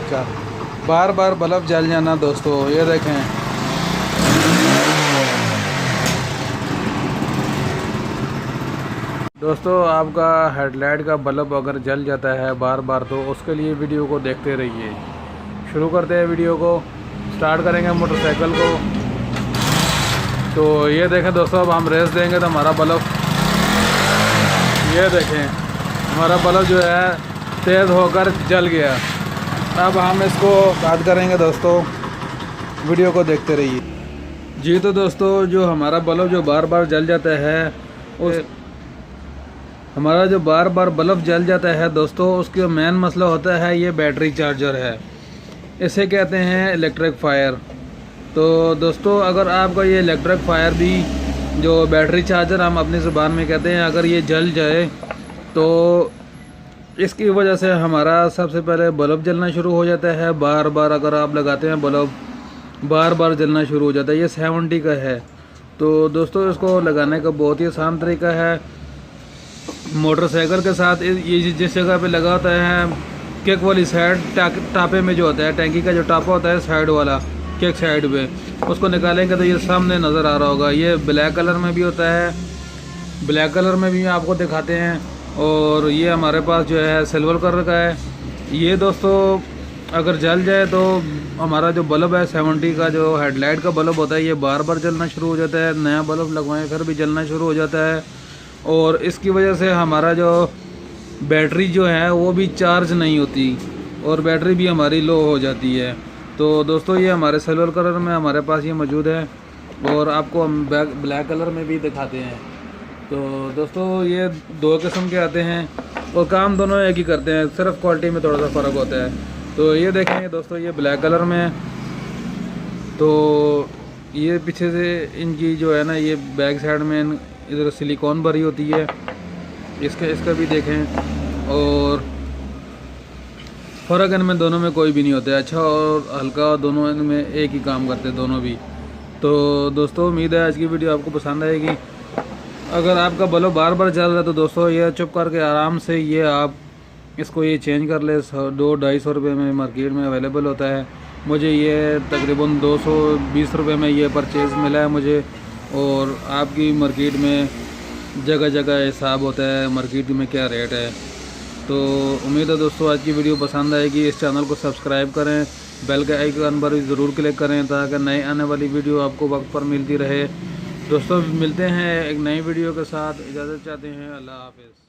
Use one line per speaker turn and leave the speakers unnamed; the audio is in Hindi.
का बार बार बल्ब जल जाना दोस्तों। ये देखें, दोस्तों आपका हेडलाइट का बल्ब अगर जल जाता है बार बार तो उसके लिए वीडियो को देखते रहिए। शुरू करते हैं वीडियो को, स्टार्ट करेंगे मोटरसाइकिल को। तो ये देखें दोस्तों, अब हम रेस देंगे तो हमारा बल्ब, ये देखें हमारा बल्ब जो है तेज़ होकर जल गया। अब हम इसको स्टार्ट करेंगे दोस्तों, वीडियो को देखते रहिए। जी तो दोस्तों, जो हमारा बल्ब जो बार बार जल जाता है उस हमारा जो बार बार बल्ब जल जाता है दोस्तों, उसका मेन मसला होता है ये बैटरी चार्जर है। इसे कहते हैं इलेक्ट्रिक फायर। तो दोस्तों अगर आपका ये इलेक्ट्रिक फायर भी, जो बैटरी चार्जर हम अपनी ज़ुबान में कहते हैं, अगर ये जल जाए तो इसकी वजह से हमारा सबसे पहले बल्ब जलना शुरू हो जाता है। बार बार अगर आप लगाते हैं बल्ब बार बार जलना शुरू हो जाता है। ये 70 का है। तो दोस्तों इसको लगाने का बहुत ही आसान तरीका है। मोटरसाइकिल के साथ ये जिस जगह पे लगा होता है किक वाली साइड, टापे में जो होता है, टैंकी का जो टापा होता है साइड वाला, किक साइड पे, उसको निकालेंगे तो ये सामने नज़र आ रहा होगा। ये ब्लैक कलर में भी होता है, ब्लैक कलर में भी आपको दिखाते हैं, और ये हमारे पास जो है सिल्वर कलर का है। ये दोस्तों अगर जल जाए तो हमारा जो बल्ब है 70 का, जो हेडलाइट का बल्ब होता है, ये बार बार जलना शुरू हो जाता है। नया बल्ब लगवाएं फिर भी जलना शुरू हो जाता है, और इसकी वजह से हमारा जो बैटरी जो है वो भी चार्ज नहीं होती और बैटरी भी हमारी लो हो जाती है। तो दोस्तों ये हमारे सिल्वर कलर में हमारे पास ये मौजूद है, और आपको हम ब्लैक कलर में भी दिखाते हैं। तो दोस्तों ये दो किस्म के आते हैं और काम दोनों एक ही करते हैं, सिर्फ क्वालिटी में थोड़ा सा फ़र्क होता है। तो ये देखेंगे दोस्तों, ये ब्लैक कलर में है। तो ये पीछे से इनकी जो है ना, ये बैक साइड में इधर सिलिकॉन भरी होती है। इसका भी देखें, और फ़र्क इनमें दोनों में कोई भी नहीं होता है। अच्छा और हल्का दोनों इनमें एक ही काम करते हैं दोनों भी। तो दोस्तों उम्मीद है आज की वीडियो आपको पसंद आएगी। अगर आपका बल्ब बार बार जल रहा है तो दोस्तों ये चुप करके आराम से ये आप इसको ये चेंज कर ले। 200-250 रुपये में मार्केट में अवेलेबल होता है। मुझे ये तकरीबन 220 रुपये में ये परचेज़ मिला है मुझे, और आपकी मार्केट में जगह जगह हिसाब होता है मार्केट में क्या रेट है। तो उम्मीद है दोस्तों आज की वीडियो पसंद आएगी। इस चैनल को सब्सक्राइब करें, बेल के आइकन पर भी ज़रूर क्लिक करें ताकि नए आने वाली वीडियो आपको वक्त पर मिलती रहे। दोस्तों मिलते हैं एक नई वीडियो के साथ, इजाज़त चाहते हैं। अल्लाह हाफ़िज़।